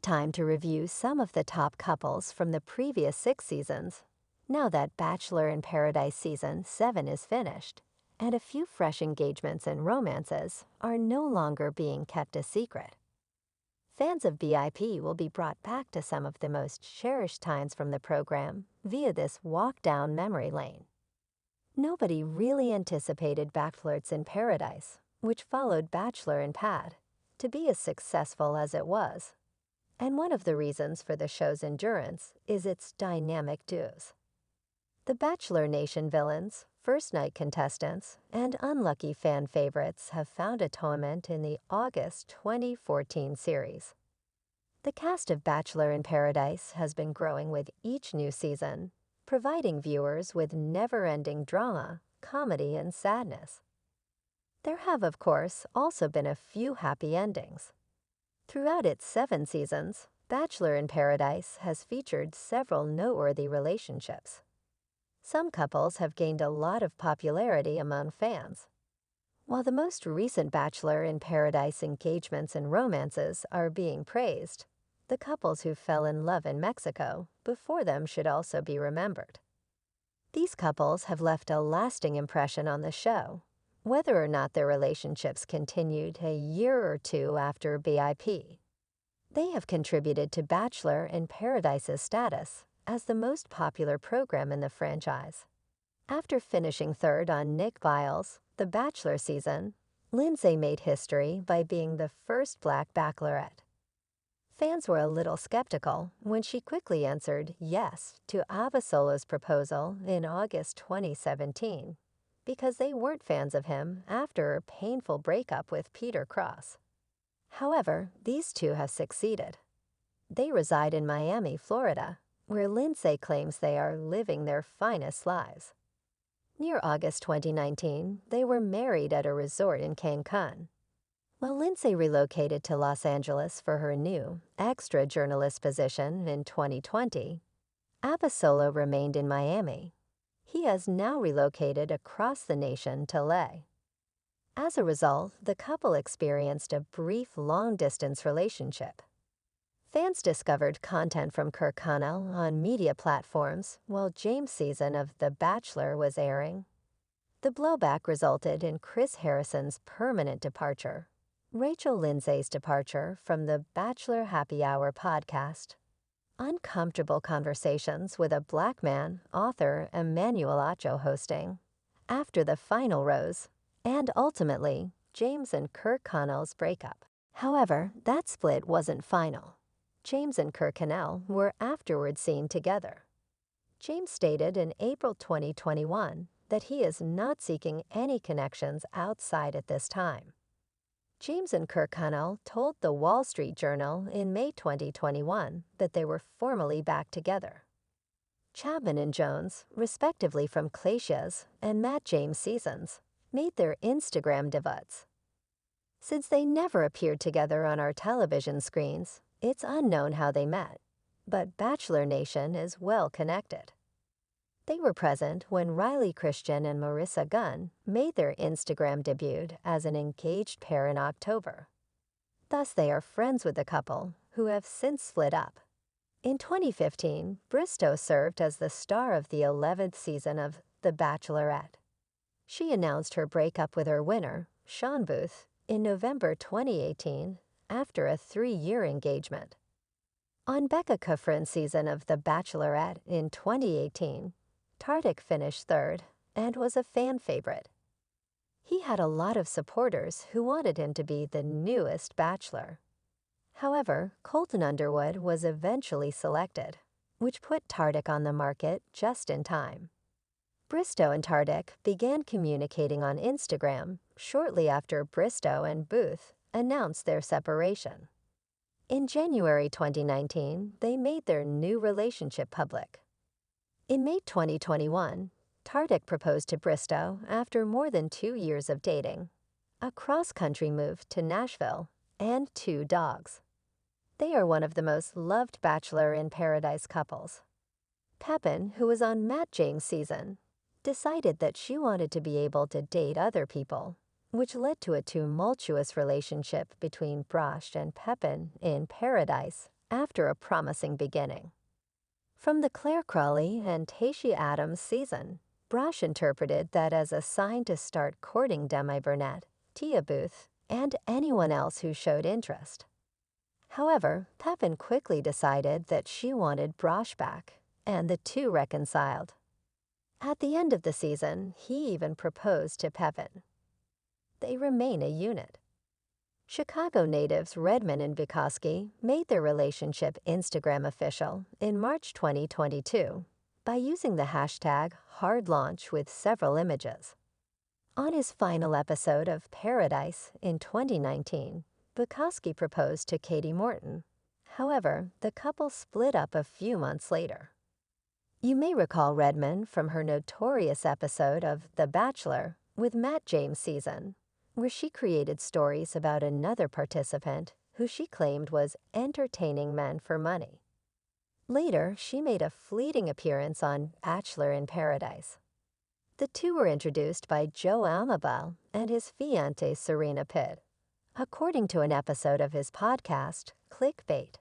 Time to review some of the top couples from the previous 6 seasons, now that Bachelor in Paradise Season 7 is finished, and a few fresh engagements and romances are no longer being kept a secret. Fans of BIP will be brought back to some of the most cherished times from the program via this walk down memory lane. Nobody really anticipated Bachelor's in Paradise, which followed Bachelor in Pad, to be as successful as it was. And one of the reasons for the show's endurance is its dynamic duos. The Bachelor Nation villains, first-night contestants, and unlucky fan favorites have found atonement in the August 2014 series. The cast of Bachelor in Paradise has been growing with each new season, providing viewers with never-ending drama, comedy, and sadness. There have, of course, also been a few happy endings. Throughout its 7 seasons, Bachelor in Paradise has featured several noteworthy relationships. Some couples have gained a lot of popularity among fans. While the most recent Bachelor in Paradise engagements and romances are being praised, the couples who fell in love in Mexico before them should also be remembered. These couples have left a lasting impression on the show, whether or not their relationships continued a year or two after BIP. They have contributed to Bachelor in Paradise's status as the most popular program in the franchise. After finishing third on Nick Viall's The Bachelor season, Lindsay made history by being the first Black Bachelorette. Fans were a little skeptical when she quickly answered yes to Avasolo's proposal in August 2017 because they weren't fans of him after a painful breakup with Peter Cross. However, these two have succeeded. They reside in Miami, Florida, where Lindsay claims they are living their finest lives. Near August 2019, they were married at a resort in Cancun. While Lindsay relocated to Los Angeles for her new, extra journalist position in 2020, Abasolo remained in Miami. He has now relocated across the nation to LA. As a result, the couple experienced a brief long-distance relationship. Fans discovered content from Kirkconnell on media platforms while James' season of The Bachelor was airing. The blowback resulted in Chris Harrison's permanent departure, Rachel Lindsay's departure from the Bachelor Happy Hour podcast, uncomfortable conversations with a Black man, author Emmanuel Acho hosting, after the final rose, and ultimately, James and Kirkconnell's breakup. However, that split wasn't final. James and Kirkconnell were afterward seen together. James stated in April 2021 that he is not seeking any connections outside at this time. James and Kirkconnell told the Wall Street Journal in May 2021 that they were formally back together. Chapman and Jones, respectively from Glacia's and Matt James seasons, made their Instagram debuts. Since they never appeared together on our television screens, it's unknown how they met, but Bachelor Nation is well connected. They were present when Riley Christian and Marissa Gunn made their Instagram debut as an engaged pair in October. Thus, they are friends with the couple, who have since split up. In 2015, Bristow served as the star of the 11th season of The Bachelorette. She announced her breakup with her winner, Sean Booth, in November 2018 after a 3-year engagement. On Becca Kufrin's season of The Bachelorette in 2018, Tardik finished third and was a fan favorite. He had a lot of supporters who wanted him to be the newest Bachelor. However, Colton Underwood was eventually selected, which put Tardik on the market just in time. Bristow and Tardik began communicating on Instagram shortly after Bristow and Booth announced their separation. In January 2019, they made their new relationship public. In May 2021, Tardik proposed to Bristow after more than 2 years of dating, a cross-country move to Nashville, and 2 dogs. They are one of the most loved Bachelor in Paradise couples. Pepin, who was on Matt James' season, decided that she wanted to be able to date other people, which led to a tumultuous relationship between Brosh and Pepin in Paradise after a promising beginning. From the Claire Crawley and Tayshia Adams season, Brosh interpreted that as a sign to start courting Demi Burnett, Tia Booth, and anyone else who showed interest. However, Pepin quickly decided that she wanted Brosh back, and the two reconciled. At the end of the season, he even proposed to Pepin. They remain a unit. Chicago natives Redman and Bukowski made their relationship Instagram official in March 2022 by using the hashtag #HardLaunch with several images. On his final episode of Paradise in 2019, Bukowski proposed to Katie Morton. However, the couple split up a few months later. You may recall Redman from her notorious episode of The Bachelor with Matt James season, where she created stories about another participant who she claimed was entertaining men for money. Later, she made a fleeting appearance on Bachelor in Paradise. The two were introduced by Joe Almabal and his fiancée Serena Pitt, according to an episode of his podcast, Clickbait.